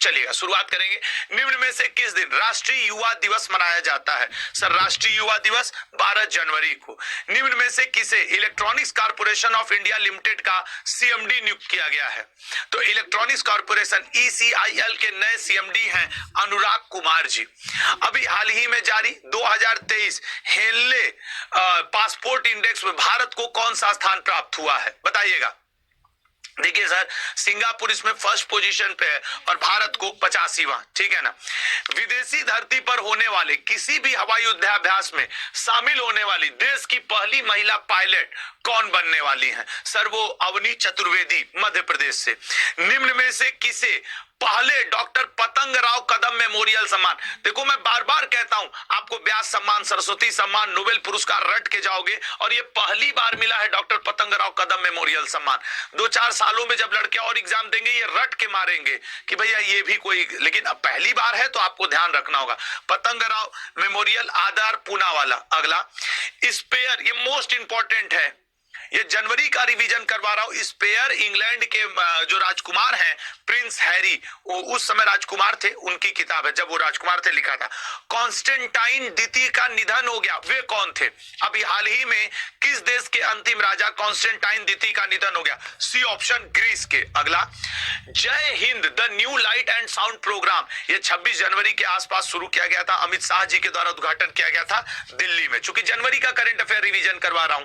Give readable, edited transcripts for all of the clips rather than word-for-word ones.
चलिएगा शुरुआत करेंगे। निम्न में से किस दिन राष्ट्रीय युवा दिवस मनाया जाता है? सर राष्ट्रीय युवा दिवस 12 जनवरी को। निम्न में से किसे electronics corporation of India limited का सीएमडी नियुक्त किया गया है? तो इलेक्ट्रॉनिक्स कॉर्पोरेशन ईसीआईएल के नए सीएमडी हैं अनुराग कुमार जी। अभी हाल ही में जारी 2023 हेनले पासपोर्ट इंडेक्स में भारत को कौन सा स्थान प्राप्त हुआ है? बताइएगा। देखिए सर, सिंगापुर इसमें फर्स्ट पोजीशन पे है और भारत को 85वां, ठीक है ना। विदेशी धरती पर होने वाले किसी भी हवाई युद्धाभ्यास में शामिल होने वाली देश की पहली महिला पायलट कौन बनने वाली हैं? सर वो अवनी चतुर्वेदी मध्य प्रदेश से। निम्न में से किसे पहले डॉक्टर पतंग राव कदम मेमोरियल सम्मान, देखो मैं बार बार कहता हूं आपको व्यास सम्मान, सरस्वती सम्मान, नोबेल पुरस्कार रट के जाओगे और ये पहली बार मिला है डॉक्टर पतंग राव कदम मेमोरियल सम्मान। 2-4 सालों में जब लड़के और एग्जाम देंगे ये रट के मारेंगे कि भैया ये भी कोई, लेकिन अब पहली बार है तो आपको ध्यान रखना होगा। पतंग राव मेमोरियल आधार पूना वाला। अगला स्पेयर, ये मोस्ट इंपॉर्टेंट है, ये जनवरी का रिवीजन करवा रहा हूं। स्पेयर इंग्लैंड के जो राजकुमार हैं प्रिंस हैरी, उस समय राजकुमार थे, उनकी किताब है, जब वो राजकुमार थे लिखा था। कॉन्स्टेंटाइन द्वितीय का निधन हो गया, वे कौन थे? अभी हाल ही में किस देश के अंतिम राजा कॉन्स्टेंटाइन द्वितीय का निधन हो गया? सी ऑप्शन ग्रीस के। अगला Jai Hind the new light and sound programme, ये 26 जनवरी के आसपास शुरू किया गया था, अमित शाह जी के द्वारा उद्घाटन किया गया था दिल्ली में। चूंकि जनवरी का करंट अफेयर रिवीजन करवा रहा हूं।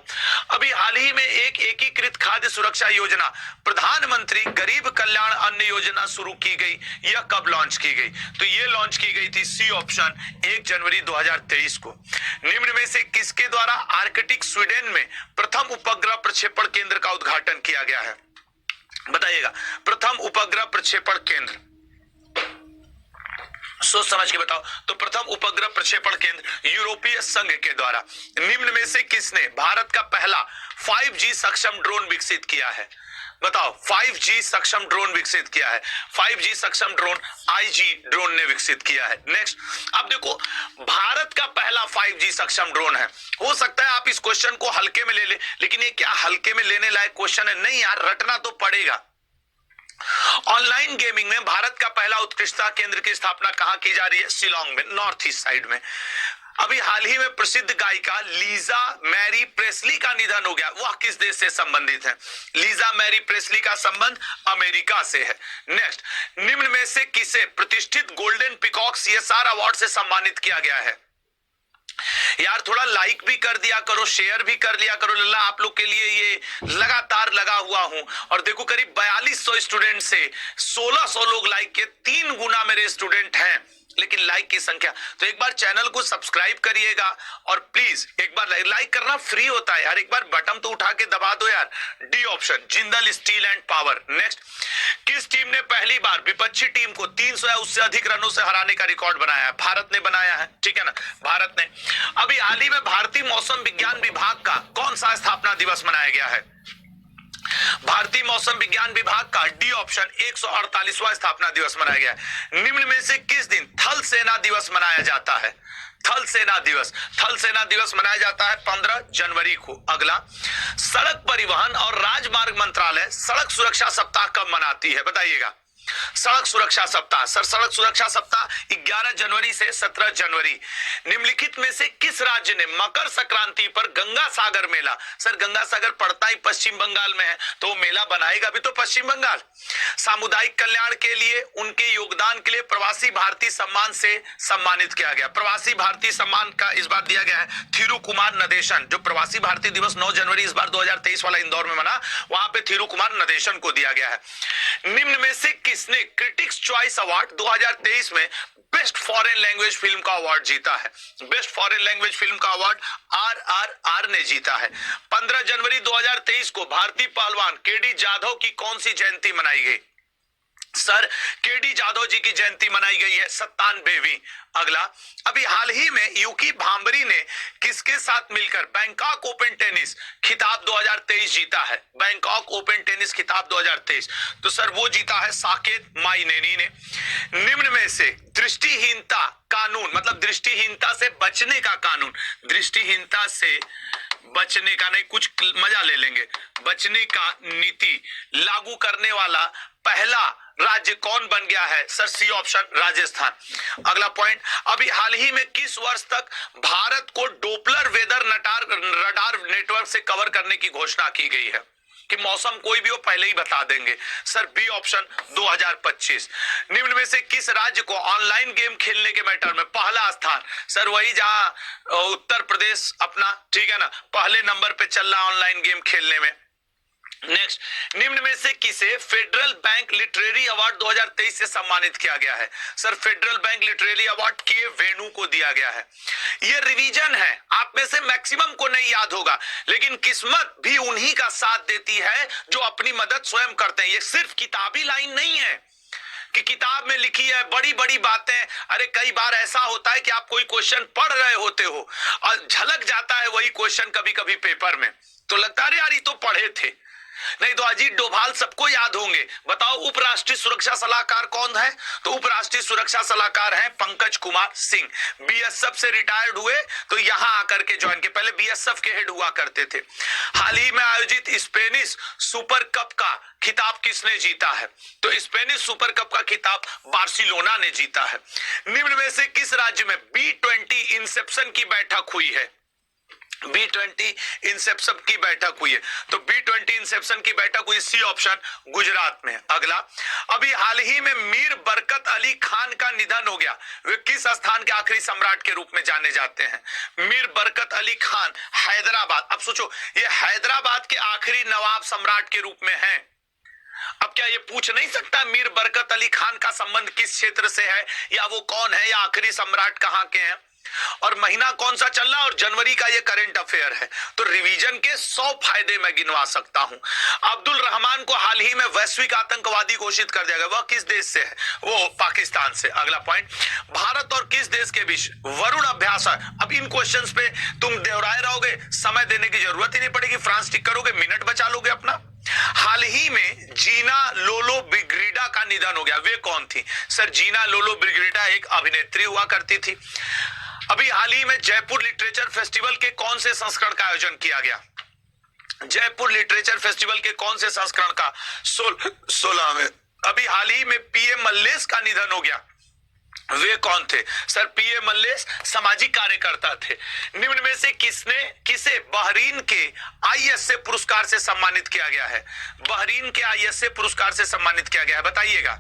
अभी हाल ही में एक एकीकृत खाद्य सुरक्षा योजना प्रधानमंत्री गरीब कल्याण अन्न योजना शुरू की गई, यह कब लॉन्च की गई? तो यह लॉन्च की गई थी सी ऑप्शन 1 जनवरी 2023 को। निम्न में से किसके द्वारा आर्कटिक स्वीडन में प्रथम उपग्रह प्रक्षेपण केंद्र का उद्घाटन किया गया है? बताइएगा। प्रथम उपग्रह प्रक्षेपण केंद्र, सोच समझ के बताओ। तो प्रथम उपग्रह प्रक्षेपण केंद्र यूरोपीय संघ के द्वारा। निम्न में से किसने भारत का पहला 5G सक्षम ड्रोन विकसित किया है? बताओ। 5G सक्षम ड्रोन विकसित किया है, 5G सक्षम ड्रोन IG ड्रोन ने विकसित किया है। नेक्स्ट, अब देखो भारत का पहला 5G सक्षम ड्रोन है। हो सकता है आप इस क्वेश्चन को हल्के में ले ले, लेकिन ये क्या हल्के में लेने लायक क्वेश्चन है? नहीं यार, रटना तो पड़ेगा। ऑनलाइन गेमिंग में भारत का पहला उत्कृष्टता केंद्र की स्थापना कहां की जा रही है? शिलोंग में, नॉर्थ ईस्ट साइड में। अभी हाल ही में प्रसिद्ध गायिका लीजा मैरी प्रेस्ली का निधन हो गया, वह किस देश से संबंधित है? लीजा मैरी प्रेस्ली का संबंध अमेरिका से है। नेक्स्ट, निम्न में से किसे प्रतिष्ठित गोल्डन पीकॉक CSR अवार्ड से सम्मानित किया गया है? यार थोड़ा लाइक भी कर दिया करो, शेयर भी कर लिया करो। लल्ला आप लोग के लिए ये लगातार लगा हुआ हूं। और देखो करीब 4200 स्टूडेंट से 1600 लोग लाइक के, 3 गुना मेरे स्टूडेंट हैं, लेकिन लाइक की संख्या। तो एक बार चैनल को सब्सक्राइब करिएगा और प्लीज एक बार लाइक करना फ्री होता है यार, एक बार बटन तो उठा के दबा दो यार। D option Jindal steel and power. Next, किस टीम ने पहली बार विपक्षी टीम को 300 या उससे अधिक रनों से हराने का रिकॉर्ड बनाया है? भारत ने बनाया है, ठीक है ना, भारत ने। अभी हाल ही में भारतीय मौसम विज्ञान विभाग का कौन सा स्थापना दिवस मनाया गया है? भारतीय मौसम विज्ञान विभाग का डी ऑप्शन 148वां स्थापना दिवस मनाया गया है। निम्न में से किस दिन थल सेना दिवस मनाया जाता है? थल सेना दिवस, थल सेना दिवस मनाया जाता है 15 जनवरी को। अगला, सड़क परिवहन और राजमार्ग मंत्रालय सड़क सुरक्षा सप्ताह कब मनाती है? बताइएगा। सड़क सुरक्षा सप्ताह, सर सड़क सुरक्षा सप्ताह 11 जनवरी से 17 जनवरी। निम्नलिखित में से किस राज्य ने मकर संक्रांति पर गंगा सागर मेला, सर गंगा सागर पड़ता ही पश्चिम बंगाल में है, तो मेला बनाएगा भी तो पश्चिम बंगाल। सामुदायिक कल्याण के लिए उनके योगदान के लिए प्रवासी भारतीय सम्मान से सम्मानित किया गया। प्रवासी भारतीय सम्मान का इस बार दिया गया है थिरू कुमार नदेशन। जो प्रवासी भारतीय दिवस 9 जनवरी इस बार 2023 वाला इंदौर में मना, वहां पे थिरू कुमार नदेशन को दिया गया है। निम्न में से किसने क्रिटिक्स चॉइस अवार्ड 2023 में बेस्ट फॉरेन लैंग्वेज फिल्म का अवार्ड जीता है? बेस्ट फॉरेन लैंग्वेज फिल्म का अवार्ड RRR ने जीता है। 15 जनवरी 2023 को भारतीय पहलवान केडी जाधव की कौन सी जयंती मनाई गई? सर केडी जाधव जी की जयंती मनाई गई है 97वीं। अगला, अभी हाल ही में यूकी भांबरी ने किसके साथ मिलकर बैंकॉक ओपन टेनिस खिताब 2023 जीता है? बैंकॉक ओपन टेनिस खिताब 2023, तो सर वो जीता है साकेत माइनेनी ने। निम्न में से दृष्टिहीनता कानून, मतलब दृष्टिहीनता से बचने का कानून, दृष्टिहीनता से बचने का नहीं, कुछ मजा ले लेंगे, बचने का नीति लागू करने वाला पहला राज्य कौन बन गया है? Sir C option, Rajasthan. अगला पॉइंट, अभी हाल ही में किस वर्ष तक भारत को डोपलर वेदर रडार नेटवर्क से कवर करने की घोषणा की गई है? कि मौसम कोई भी हो पहले ही बता देंगे। Sir B option, 2025। निम्न में से किस राज्य को ऑनलाइन गेम खेलने के मैटर में पहला स्थान? सर वही जहां उत्तर प्रदेश अपना, ठीक है ना, पहले नंबर पे चल रहा ऑनलाइन गेम खेलने में। नेक्स्ट, निम्न में से किसे फेडरल बैंक लिटरेरी अवार्ड 2023 से सम्मानित किया गया है? Sir federal bank literary award के वेणु को दिया गया है। यह रिवीजन है, आप में से मैक्सिमम को नहीं याद होगा, लेकिन किस्मत भी उन्हीं का साथ देती है जो अपनी मदद स्वयं करते हैं। ये सिर्फ किताबी लाइन नहीं है कि किताब में लिखी है बड़ी बड़ी बातें। अरे कई बार ऐसा होता है कि आप कोई क्वेश्चन पढ़ रहे होते हो और झलक जाता है वही क्वेश्चन कभी कभी पेपर में, तो लगता है यार ये तो पढ़े थे। नहीं तो अजीत डोभाल सबको याद होंगे। बताओ उपराष्ट्रीय सुरक्षा सलाहकार कौन है? तो उपराष्ट्रीय सुरक्षा सलाहकार हैं पंकज कुमार सिंह। बीएसएफ से रिटायर्ड हुए तो यहां आकर के ज्वाइन के, पहले बीएसएफ के हेड हुआ करते थे। हाल ही में आयोजित स्पेनिश सुपर कप का खिताब किसने जीता है? तो स्पेनिश सुपर कप का खिताब बार्सिलोना ने जीता है। निम्न में से किस राज्य में B20 इंसेप्शन की बैठक हुई है? B20 इंसेप्शन की बैठक हुई है, तो B20 इंसेप्शन की बैठक हुई, सी ऑप्शन, गुजरात में। अगला, अभी हाल ही में मीर बरकत अली खान का निधन हो गया। वे किस स्थान के आखिरी सम्राट के रूप में जाने जाते हैं? मीर बरकत अली खान हैदराबाद। अब सोचो, ये हैदराबाद के आखिरी नवाब सम्राट के रूप में हैं। अब क्या ये पूछ नहीं सकता मीर बरकत अली खान का संबंध किस क्षेत्र से है, या वो कौन है, या आखिरी सम्राट कहां के हैं, और महीना कौन सा चल रहा है, और जनवरी का ये करंट अफेयर है। तो रिवीजन के 100 फायदे मैं गिनवा सकता हूं। अब्दुल रहमान को हाल ही में वैश्विक आतंकवादी घोषित कर दिया गया, वह किस देश से है? वो पाकिस्तान से। अगला पॉइंट, भारत और किस देश के बीच वरुण अभ्यास है? अब इन क्वेश्चंस पे तुम दोहराए रहोगे, समय देने की जरूरत ही नहीं पड़ेगी, फ्रांस टिक करोगे, मिनट बचा लोगे अपना। हाल ही में जीना लोलो ब्रिगेडा का निधन हो गया, वे कौन थी? सर जीना लोलो ब्रिगेडा एक अभिनेत्री हुआ करती थी। अभी हाल ही में जयपुर लिटरेचर फेस्टिवल के कौन से संस्करण का आयोजन किया गया? जयपुर लिटरेचर फेस्टिवल के कौन से संस्करण का? 16 में। अभी हाल ही में पीए मल्लेश का निधन हो गया, वे कौन थे? सर पीए मल्लेश सामाजिक कार्यकर्ता थे। निम्न में से किसे बहरीन के आईएसए पुरस्कार से सम्मानित किया गया है? बहरीन के आईएसए पुरस्कार से सम्मानित किया गया है, बताइएगा।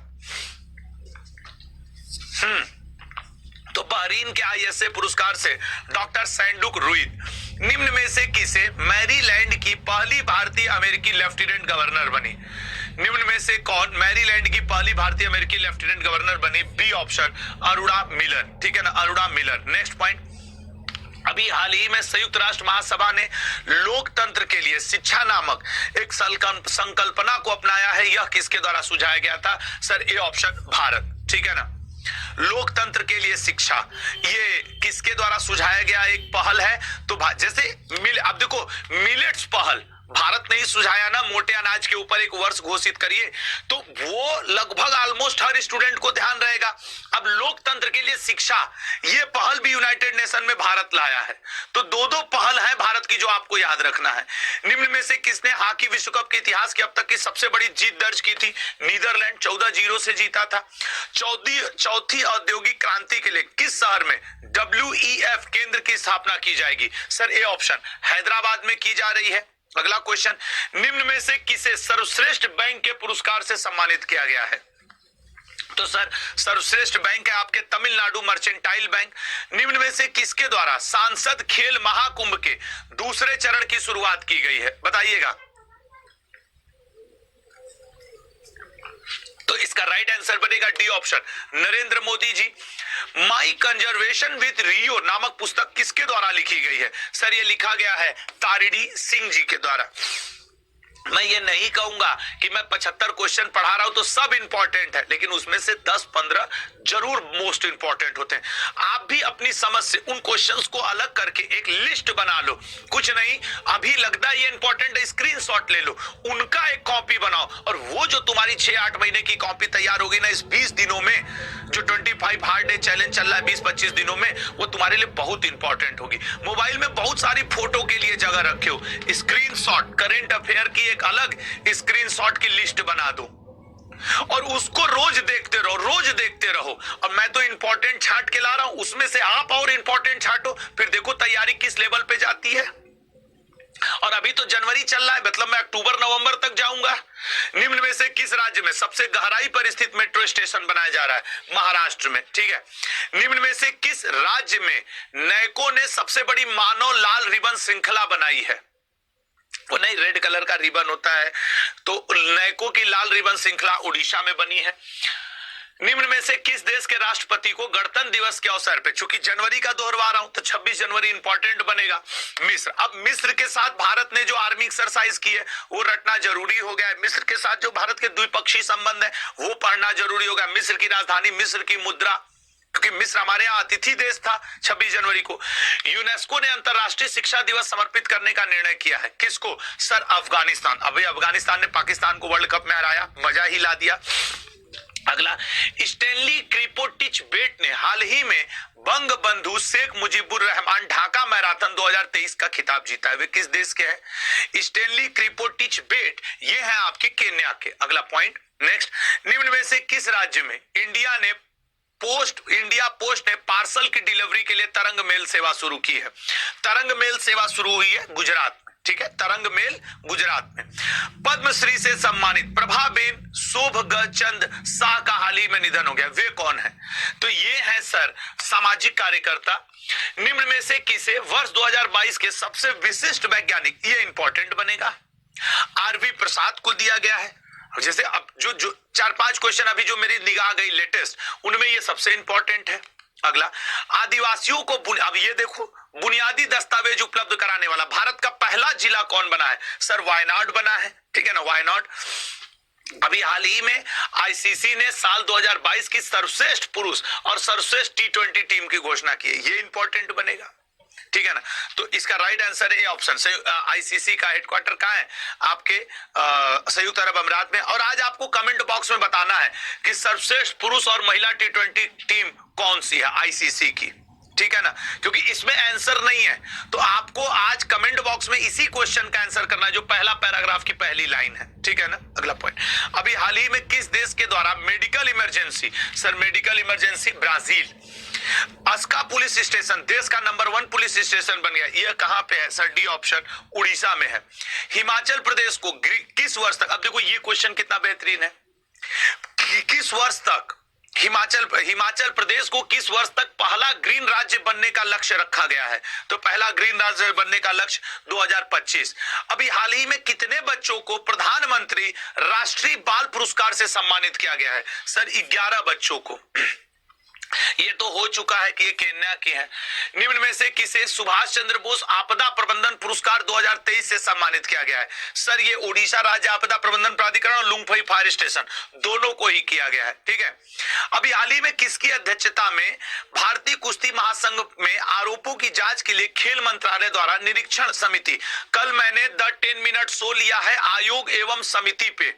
तो बहरीन के आईएसए पुरस्कार से डॉक्टर सैंडुक रुइद। निम्न में से किसे मैरीलैंड की पहली भारतीय अमेरिकी लेफ्टिनेंट गवर्नर बनी? निम्न में से कौन मैरीलैंड की पहली भारतीय अमेरिकी लेफ्टिनेंट गवर्नर बनी? B option, Aruna Miller. ठीक है ना, अरुणा मिलर। नेक्स्ट पॉइंट, अभी हाल ही में संयुक्त राष्ट्र महासभा ने लोकतंत्र के लिए शिक्षा नामक एक संकल्पना को अपनाया है, यह किसके द्वारा सुझाया गया था? Sir A option, Bharat. ठीक है ना, लोकतंत्र के लिए शिक्षा, ये किसके द्वारा सुझाया गया एक पहल है? तो जैसे अब देखो मिलेट्स पहल भारत ने ही सुझाया ना, मोटे अनाज के ऊपर एक वर्ष घोषित करिए, तो वो लगभग ऑलमोस्ट हर स्टूडेंट को ध्यान रहेगा। अब लोकतंत्र के लिए शिक्षा, ये पहल भी यूनाइटेड नेशन में भारत लाया है। तो दो पहल है भारत की जो आपको याद रखना है। निम्न में से किसने हॉकी विश्व कप के इतिहास की अब तक की सबसे बड़ी जीत दर्ज की थी? नीदरलैंड 14-0 से जीता था। चौथी औद्योगिक क्रांति के लिए किस शहर में WEF केंद्र की स्थापना की जाएगी? सर ए ऑप्शन, हैदराबाद में की जा रही है। अगला क्वेश्चन, निम्न में से किसे सर्वश्रेष्ठ बैंक के पुरस्कार से सम्मानित किया गया है? तो सर सर्वश्रेष्ठ बैंक है आपके तमिलनाडु मर्चेंटाइल बैंक। निम्न में से किसके द्वारा सांसद खेल महाकुंभ के दूसरे चरण की शुरुआत की गई है, बताइएगा। तो इसका राइट आंसर बनेगा D option, Narendra Modi ji. My conservation with Rio नामक पुस्तक किसके द्वारा लिखी गई है? सर ये लिखा गया है तारिणी सिंह जी के द्वारा। मैं ये नहीं कहूंगा कि मैं 75 क्वेश्चन पढ़ा रहा हूं तो सब इंपॉर्टेंट है, लेकिन उसमें से 10-15 जरूर मोस्ट इंपॉर्टेंट होते हैं। आप भी अपनी समझ से उन क्वेश्चंस को अलग करके एक लिस्ट बना लो। कुछ नहीं, अभी लगता है ये इंपॉर्टेंट है, स्क्रीनशॉट ले लो, उनका एक कॉपी बनाओ, और वो जो तुम्हारी 6-8 महीने की कॉपी तैयार होगी ना इस 20 दिनों में, जो 25 हार्ड डे चैलेंज चल रहा है 20-25 दिनों में, वो तुम्हारे लिए बहुत इंपॉर्टेंट होगी। मोबाइल में बहुत सारी फोटो के लिए जगह रखे हो, स्क्रीनशॉट, करंट अफेयर की एक अलग स्क्रीनशॉट की लिस्ट बना दो। और उसको रोज देखते रहो, रोज देखते रहो। और मैं तो इंपॉर्टेंट छांट के ला रहा हूं, उसमें से आप और इंपॉर्टेंट छांटो, फिर देखो तैयारी किस लेवल पे जाती है। और अभी तो जनवरी चल रहा है, मतलब मैं अक्टूबर नवंबर तक जाऊंगा। निम्न में से किस राज्य में सबसे गहराई पर स्थित मेट्रो स्टेशन बनाया जा रहा है? महाराष्ट्र में, ठीक है। निम्न में से किस राज्य में नैको ने सबसे बड़ी मानव लाल रिबन श्रृंखला बनाई है? वो नहीं, रेड कलर का रिबन होता है, तो नैको की लाल रिबन श्रृंखला उड़ीसा में बनी है। निम्न में से किस देश के राष्ट्रपति को गणतंत्र दिवस के अवसर पे, चूंकि जनवरी का दोहरा रहा हूं तो 26 जनवरी इंपॉर्टेंट बनेगा, मिस्र। अब मिस्र के साथ भारत ने जो आर्मी एक्सरसाइज की है वो रटना जरूरी हो गया है। मिस्र के साथ जो भारत के द्विपक्षीय संबंध है वो पढ़ना जरूरी होगा। मिस्र की राजधानी, मिस्र की मुद्रा, क्योंकि मिस्र हमारे यहाँ अतिथि देश था। 26 जनवरी को यूनेस्को ने अंतरराष्ट्रीय शिक्षा दिवस समर्पित करने का निर्णय किया है। किसको? सर, अफगानिस्तान। अभी अफगानिस्तान ने पाकिस्तान को वर्ल्ड कप में हराया, मजा ही ला दिया। अगला, स्टेनली क्रिपोटिच बेट ने हाल ही में बंग बंधु शेख मुजीबुर रहमान ढाका मैराथन 2023 का खिताब जीता है। वे किस देश के हैं? स्टेनली क्रिपोटिच बेट, ये है आपके केन्या के। अगला पॉइंट, नेक्स्ट, निम्न में से किस राज्य में इंडिया पोस्ट ने पार्सल की डिलीवरी के लिए तरंग मेल सेवा शुरू की है? तरंग मेल सेवा शुरू हुई है गुजरात में, ठीक है, तरंग मेल गुजरात में। पद्मश्री से सम्मानित प्रभाबेन शोभगचंद शाह का हाल ही में निधन हो गया, वे कौन है? तो ये है सर सामाजिक कार्यकर्ता। निम्न में से किसे वर्ष 2022 के सबसे विशिष्ट वैज्ञानिक, ये इंपॉर्टेंट बनेगा, आरवी प्रसाद को दिया गया है। जैसे अब जो 4-5 क्वेश्चन अभी जो मेरी निगाह गई लेटेस्ट, उनमें ये सबसे इंपॉर्टेंट है। अगला, आदिवासियों को अब ये देखो, बुनियादी दस्तावेज उपलब्ध कराने वाला भारत का पहला जिला कौन बना है? सर, वायनाड बना है, ठीक है ना, वायनाड। अभी हाल ही में आईसीसी ने साल 2022 की सर्वश्रेष्ठ पुरुष और सर्वश्रेष्ठ T20 टीम की घोषणा की है, ये इंपॉर्टेंट बनेगा, ठीक है ना। तो इसका राइट आंसर है ऑप्शन। आईसीसी का हेडक्वार्टर कहां है? आपके संयुक्त अरब अमीरात में। और आज आपको कमेंट बॉक्स में बताना है कि सर्वश्रेष्ठ पुरुष और महिला T20 टीम कौन सी है आईसीसी की, ठीक है ना, क्योंकि इसमें आंसर नहीं है। तो आपको आज कमेंट बॉक्स में इसी क्वेश्चन का आंसर करना है जो पहला पैराग्राफ की पहली लाइन है, ठीक है ना। अगला पॉइंट, अभी हाल ही में किस देश के द्वारा medical emergency, sir medical emergency, Brazil. Aska police station देश का नंबर 1 पुलिस स्टेशन बन गया, यह कहां पे है? सर, डी ऑप्शन, उड़ीसा में है। हिमाचल प्रदेश को किस वर्ष तक, अब देखो ये क्वेश्चन कितना बेहतरीन है, किस वर्ष तक हिमाचल प्रदेश को किस वर्ष तक पहला ग्रीन राज्य बनने का लक्ष्य रखा गया है? तो पहला ग्रीन राज्य बनने का लक्ष्य 2025। अभी हाल ही में कितने बच्चों को प्रधानमंत्री राष्ट्रीय बाल पुरस्कार से सम्मानित किया गया है? सर, 11 बच्चों को। ये तो हो चुका है कि ये केन्या की है। निम्न में से किसे सुभाष चंद्र बोस आपदा प्रबंधन पुरस्कार 2023 से सम्मानित किया गया है? सर, ये ओडिशा राज्य आपदा प्रबंधन प्राधिकरण और लुंगफई फायर स्टेशन दोनों को ही किया गया है, ठीक है। अभी हाल ही में किसकी अध्यक्षता में भारतीय कुश्ती महासंघ में आरोपों की जांच के लिए खेल मंत्रालय द्वारा निरीक्षण समिति, कल मैंने द 10 मिनट शो लिया है आयोग एवं समिति पे,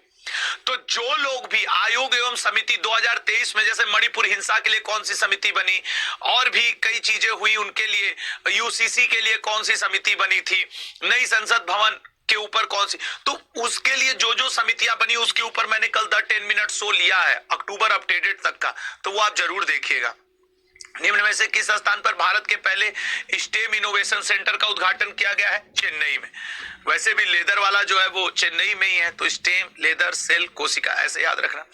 तो जो लोग भी आयोग एवं समिति 2023 में, जैसे मणिपुर हिंसा के लिए कौन सी समिति बनी और भी कई चीजें हुई, उनके लिए यूसीसी के लिए कौन सी समिति बनी थी, नई संसद भवन के ऊपर कौन सी, तो उसके लिए जो जो समितियां बनी उसके ऊपर मैंने कल 10 मिनट शो लिया है अक्टूबर अपडेटेड तक का, तो वो आप जरूर देखिएगा। निम्न में से किस स्थान पर भारत के पहले स्टेम इनोवेशन सेंटर का उद्घाटन किया गया है? चेन्नई में। वैसे भी लेदर वाला जो है वो चेन्नई में ही है, तो स्टेम, लेदर, सेल, कोशिका, ऐसे याद रखना।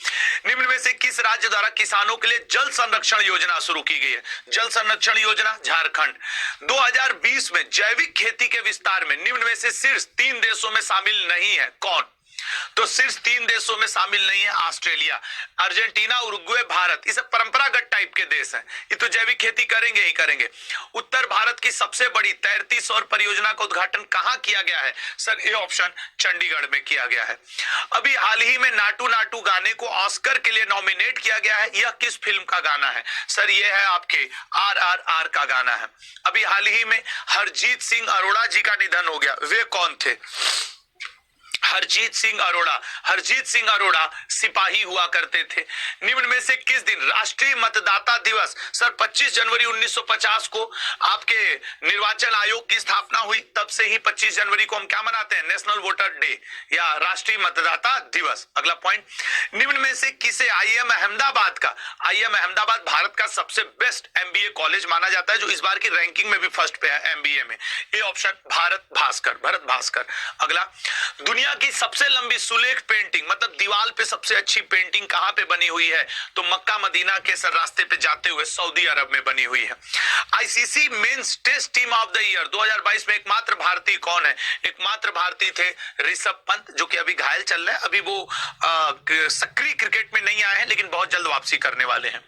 निम्न में से किस राज्य द्वारा किसानों के लिए जल संरक्षण योजना शुरू की गई है? जल संरक्षण योजना, झारखंड। 2020 में जैविक खेती के विस्तार में निम्न में से शीर्ष 3 देशों में शामिल नहीं है, कौन? तो शीर्ष 3 देशों में शामिल नहीं है ऑस्ट्रेलिया, अर्जेंटीना, उरुग्वे, भारत। ये सब परंपरागत टाइप के देश हैं, ये तो जैविक खेती करेंगे ही करेंगे। उत्तर भारत की सबसे बड़ी तैरती सौर परियोजना का उद्घाटन कहां किया गया है? सर, ये ऑप्शन चंडीगढ़ में किया गया है। अभी हाल ही में नाटू नाटू गाने को ऑस्कर के लिए नॉमिनेट किया गया है, यह किस फिल्म का गाना है? सर, यह है आपके RRR का गाना है। अभी हाल ही में हरजीत सिंह अरोड़ा जी का निधन हो गया, वे कौन थे? हरजीत सिंह अरोड़ा। हरजीत सिंह अरोड़ा सिपाही हुआ करते थे। निम्न में से किस दिन राष्ट्रीय मतदाता दिवस? सर 25 जनवरी 1950 को आपके निर्वाचन आयोग की स्थापना हुई, तब से ही 25 जनवरी को हम क्या मनाते हैं? नेशनल वोटर डे या राष्ट्रीय मतदाता दिवस। अगला पॉइंट, निम्न में से किसे आईएम अहमदाबाद का, आईएम अहमदाबाद भारत का सबसे बेस्ट एमबीए कॉलेज माना जाता है, जो इस बार की रैंकिंग में भी फर्स्ट पे है एमबीए में। A option Bharat Bhaskar, Bharat Bhaskar. अगला, दुनिया की सबसे लंबी सुलेख पेंटिंग, मतलब दीवार पे सबसे अच्छी पेंटिंग कहां पे बनी हुई है? तो मक्का मदीना के सर रास्ते पे जाते हुए सऊदी अरब में बनी हुई है। ICC men's test team of the year 2022 में एकमात्र भारतीय कौन है? एकमात्र भारतीय थे ऋषभ पंत, जो कि अभी घायल चल रहे हैं, अभी वो सक्रिय क्रिकेट में नहीं आए हैं, लेकिन बहुत जल्द वापसी करने वाले हैं।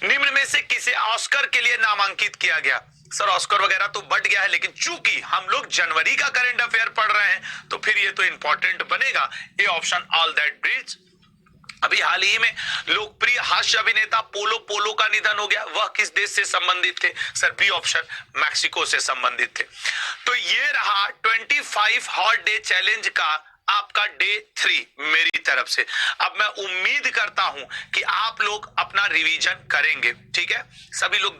निम्न में से किसे ऑस्कर के लिए नामांकित किया गया? सर ऑस्कर वगैरह तो बढ़ गया है, लेकिन चूंकि हम लोग जनवरी का करंट अफेयर पढ़ रहे हैं तो फिर ये तो इंपॉर्टेंट बनेगा। A option all that bridge. अभी हाल ही में लोकप्रिय हास्य अभिनेता पोलो का निधन हो गया, वह किस देश से संबंधित थे? सर बी ऑप्शन मैक्सिको से संबंधित थे। तो ये रहा 25 हॉट डे चैलेंज का आपका डे 3 मेरी तरफ से। अब मैं उम्मीद करता हूं कि आप लोग अपना रिवीजन करेंगे, ठीक है? सभी लोग